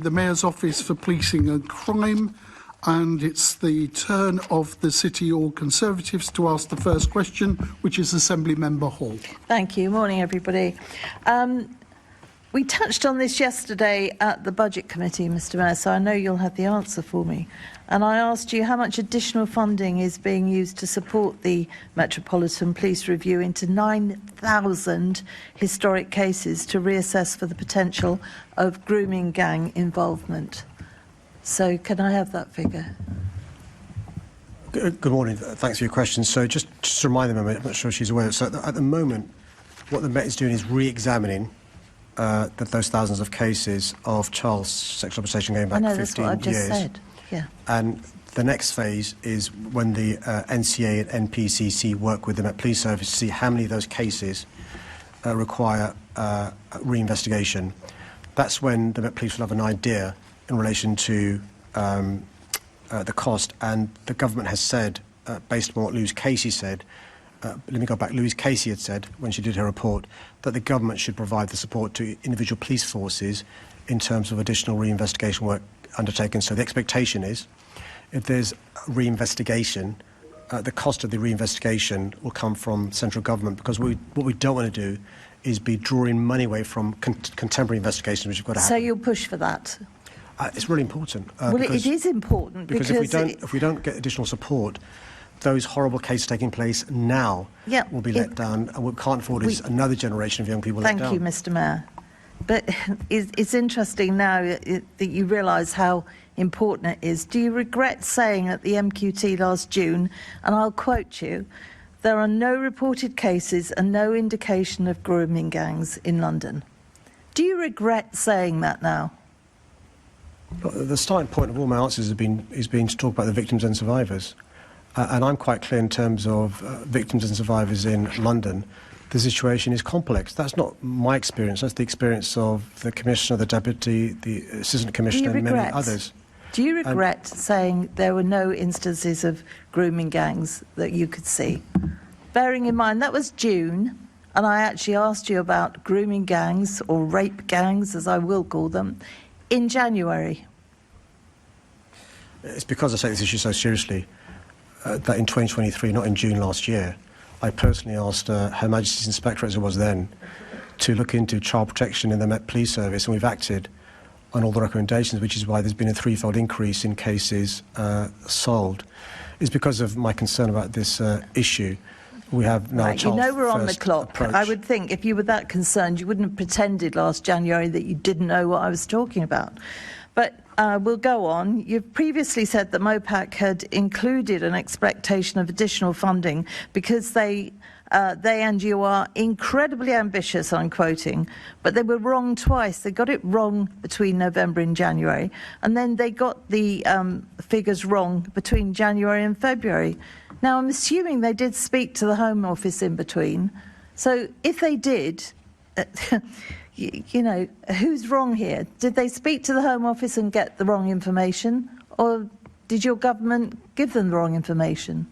The Mayor's Office for Policing and Crime, and it's the turn of the City All Conservatives to ask the first question, which is Assembly Member Hall. Thank you. Morning, everybody. We touched on this yesterday at the Budget Committee, Mr Mayor, so I know you'll have the answer for me. And I asked you how much additional funding is being used to support the Metropolitan Police Review into 9,000 historic cases to reassess for the potential of grooming gang involvement. So can I have that figure? Good morning. Thanks for your question. So just to remind the member, I'm not sure she's aware. So at the moment, what the Met is doing is re-examining those thousands of cases of child sexual exploitation going back 15 years. That's what I've just said. Yeah. And the next phase is when the NCA and NPCC work with the Met Police Service to see how many of those cases require reinvestigation. That's when the Met Police will have an idea in relation to the cost. And the government has said, based on what Louise Casey said, let me go back. Louise Casey had said, when she did her report, that the government should provide the support to individual police forces in terms of additional reinvestigation work undertaken. So the expectation is, if there's reinvestigation, the cost of the reinvestigation will come from central government, because what we don't want to do is be drawing money away from contemporary investigations, which have got to happen. So you'll push for that? It's really important. Well, it is important because if we don't get additional support, those horrible cases taking place now will be let down, and we can't afford another generation of young people let down. Thank you, Mr Mayor. But it's interesting now that you realise how important it is. Do you regret saying at the MQT last June, and I'll quote you, "There are no reported cases and no indication of grooming gangs in London"? Do you regret saying that now? The starting point of all my answers has been to talk about the victims and survivors. And I'm quite clear in terms of victims and survivors in London. The situation is complex. That's not my experience. That's the experience of the Commissioner, the Deputy, the Assistant Commissioner, and many others. Do you regret saying there were no instances of grooming gangs that you could see? Bearing in mind, that was June, and I actually asked you about grooming gangs, or rape gangs, as I will call them, in January. It's because I take this issue so seriously that in 2023, not in June last year, I personally asked Her Majesty's Inspectorate, as it was then, to look into child protection in the Met Police Service, and we've acted on all the recommendations, which is why there's been a threefold increase in cases solved. It's because of my concern about this issue. We have now right, you know we're on the clock. Approach. I would think if you were that concerned, you wouldn't have pretended last January that you didn't know what I was talking about. But we'll go on. You've previously said that MOPAC had included an expectation of additional funding because they and you are incredibly ambitious, I'm quoting, but they were wrong twice. They got it wrong between November and January, and then they got the figures wrong between January and February. Now, I'm assuming they did speak to the Home Office in between. So if they did, you know, who's wrong here? Did they speak to the Home Office and get the wrong information? Or did your government give them the wrong information?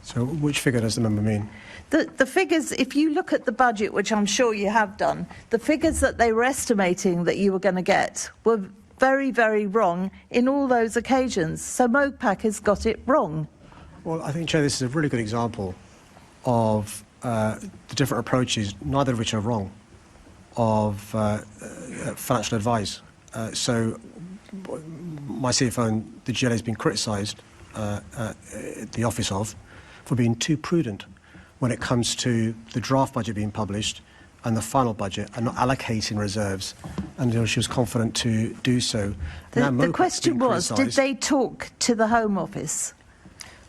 So which figure does the member mean? The figures, if you look at the budget, which I'm sure you have done, the figures that they were estimating that you were going to get were very, very wrong in all those occasions. So MOPAC has got it wrong. Well, I think, Chair, this is a really good example of the different approaches, neither of which are wrong, of financial advice. So my CFO and the GLA has been criticised at the office of for being too prudent when it comes to the draft budget being published and the final budget, and not allocating reserves. And she was confident to do so. The question was, did they talk to the Home Office?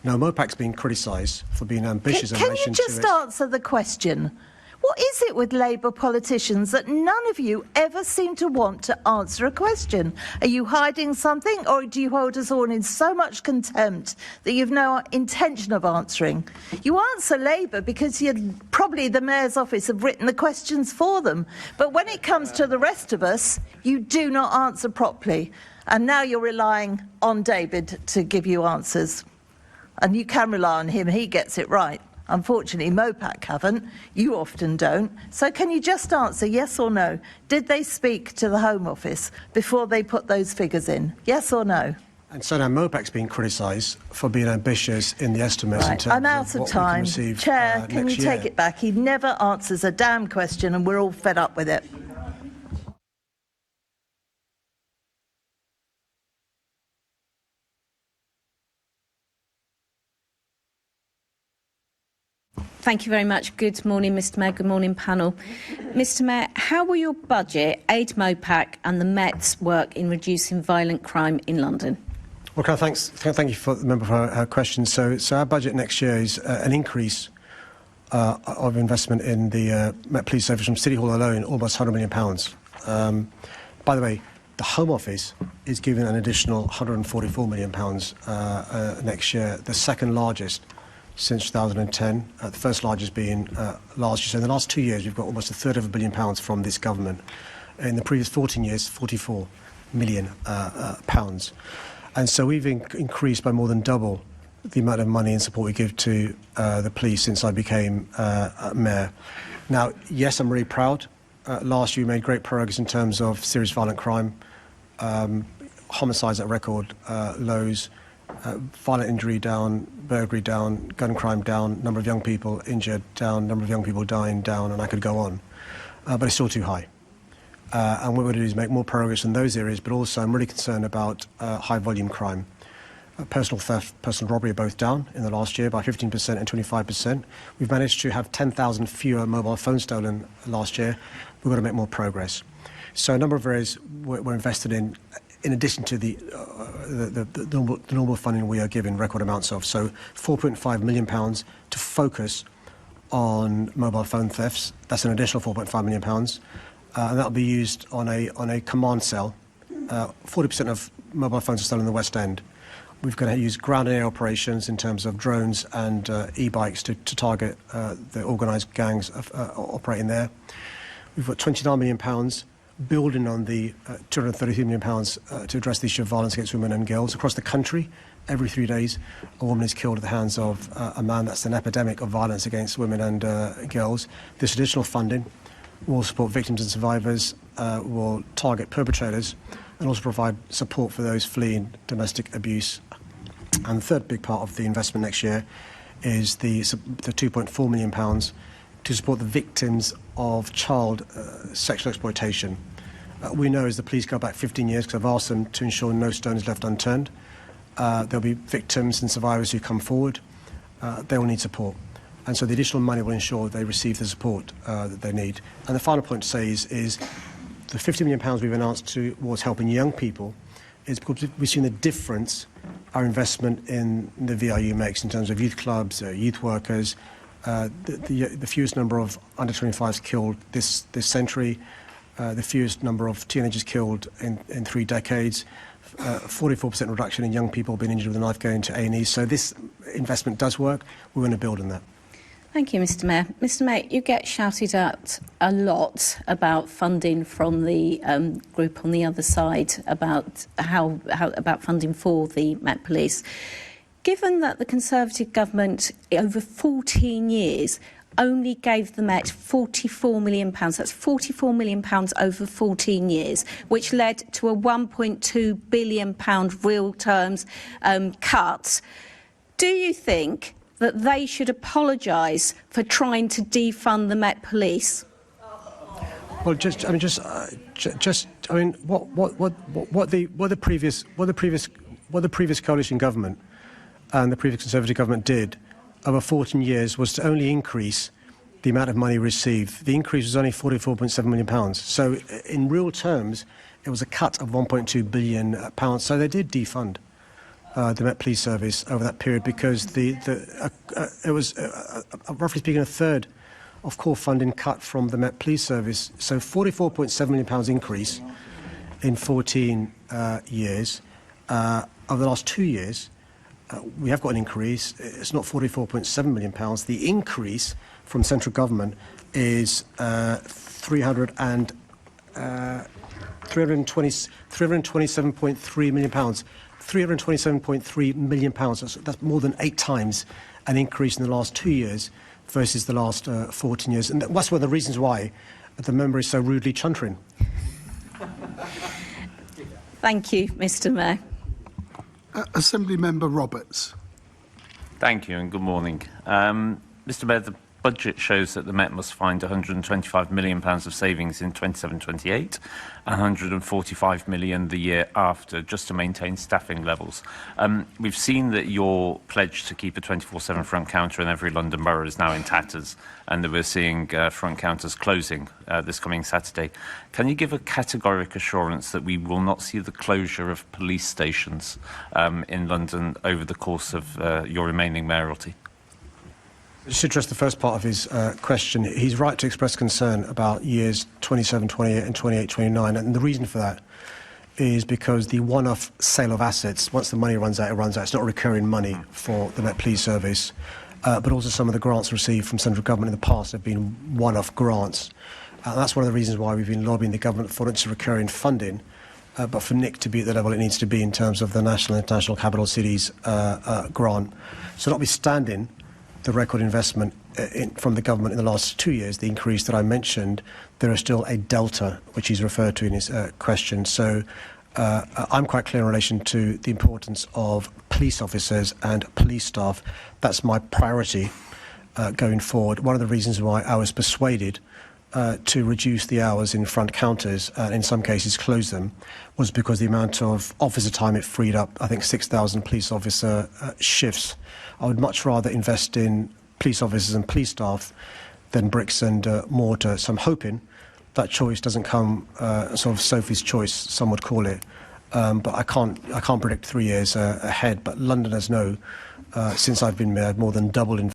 No, MOPAC's been criticised for being ambitious in relation to Can you just answer the question? What is it with Labour politicians that none of you ever seem to want to answer a question? Are you hiding something, or do you hold us all in so much contempt that you've no intention of answering? You answer Labour because probably the Mayor's Office have written the questions for them. But when it comes to the rest of us, you do not answer properly. And now you're relying on David to give you answers. And you can rely on him, he gets it right. Unfortunately, Mopac haven't. You often don't. So can you just answer yes or no? Did they speak to the Home Office before they put those figures in? Yes or no? And so now MOPAC's being criticised for being ambitious in the estimates in Right, terms I'm out of of what we can time. receive Chair, can you next year. take it back? He never answers a damn question and we're all fed up with it. Thank you very much. Good morning, Mr Mayor. Good morning, panel. Mr Mayor, how will your budget aid MOPAC and the Met's work in reducing violent crime in London? Well, thank you for the member for her question. So our budget next year is an increase of investment in the Met Police Service from City Hall alone, almost £100 million. By the way, the Home Office is giving an additional £144 million next year, the second largest since 2010, the first largest being last year. So in the last 2 years, we've got almost £1/3 billion from this government. In the previous 14 years, £44 million. And so we've increased by more than double the amount of money and support we give to the police since I became mayor. Now, yes, I'm really proud. Last year we made great progress in terms of serious violent crime, homicides at record lows, violent injury down, burglary down, gun crime down, number of young people injured down, number of young people dying down, and I could go on. But it's still too high. And what we're going to do is make more progress in those areas, but also I'm really concerned about high-volume crime. Personal theft, personal robbery are both down in the last year by 15% and 25%. We've managed to have 10,000 fewer mobile phones stolen last year. We've got to make more progress. So a number of areas we're invested in addition to the normal funding we are given record amounts of. So £4.5 million to focus on mobile phone thefts. That's an additional £4.5 million. And that will be used on a command cell. 40% of mobile phones are stolen in the West End. We've got to use ground and air operations in terms of drones and e-bikes to target the organised gangs operating there. We've got £29 million building on the £233 million to address the issue of violence against women and girls. Across the country, every 3 days, a woman is killed at the hands of a man. That's an epidemic of violence against women and girls. This additional funding will support victims and survivors, will target perpetrators, and also provide support for those fleeing domestic abuse. And the third big part of the investment next year is the £2.4 million to support the victims of child sexual exploitation. We know as the police go back 15 years, because I've asked them to ensure no stone is left unturned. There'll be victims and survivors who come forward. They will need support. And so the additional money will ensure they receive the support that they need. And the final point to say is the £50 million we've announced towards helping young people is because we've seen the difference our investment in the VIU makes in terms of youth clubs, youth workers, the fewest number of under-25s killed this century, the fewest number of teenagers killed in 3 decades, 44% reduction in young people being injured with a knife going to A&E. So this investment does work. We're going to build on that. Thank you, Mr Mayor. Mr Mayor, you get shouted at a lot about funding from the group on the other side, about how about funding for the Met Police. Given that the Conservative government over 14 years only gave the Met £44 million, that's £44 million over 14 years, which led to a £1.2 billion real terms cut, do you think that they should apologise for trying to defund the Met Police? Well, what the previous coalition government and the previous Conservative government did over 14 years was to only increase the amount of money received. The increase was only £44.7 million. So in real terms, it was a cut of £1.2 billion. So they did defund the Met Police Service over that period because it was, roughly speaking, a third of core funding cut from the Met Police Service. So £44.7 million increase in 14 years. Over the last 2 years, we have got an increase. It's not £44.7 million. The increase from central government is £300 and 327.3 million pounds. 327.3 million pounds. That's more than 8 times an increase in the last 2 years versus the last 14 years. And that's one of the reasons why the member is so rudely chuntering. Thank you, Mr. Mayor. Assembly Member Roberts. Thank you and good morning. Mr. Mayor, the budget shows that the Met must find £125 million of savings in 27-28, 145 million the year after, just to maintain staffing levels. We've seen that your pledge to keep a 24/7 front counter in every London borough is now in tatters, and that we're seeing front counters closing this coming Saturday. Can you give a categoric assurance that we will not see the closure of police stations in London over the course of your remaining mayoralty? Just to address the first part of his question, he's right to express concern about years 27, 28 and 28, 29. And the reason for that is because the one-off sale of assets, once the money runs out, it runs out. It's not recurring money for the Met Police Service. But also some of the grants received from central government in the past have been one-off grants. And that's one of the reasons why we've been lobbying the government for its recurring funding, but for NIC to be at the level it needs to be in terms of the National and International Capital Cities grant. So notwithstanding the record investment from the government in the last 2 years, the increase that I mentioned, there is still a delta, which he's referred to in his question. So I'm quite clear in relation to the importance of police officers and police staff. That's my priority going forward. One of the reasons why I was persuaded to reduce the hours in front counters and in some cases close them was because the amount of officer time it freed up, I think 6,000 police officer shifts. I would much rather invest in police officers and police staff than bricks and mortar. So I'm hoping that choice doesn't come sort of Sophie's choice, some would call it. But I can't predict 3 years ahead. But Londoners know, since I've been mayor, more than doubled in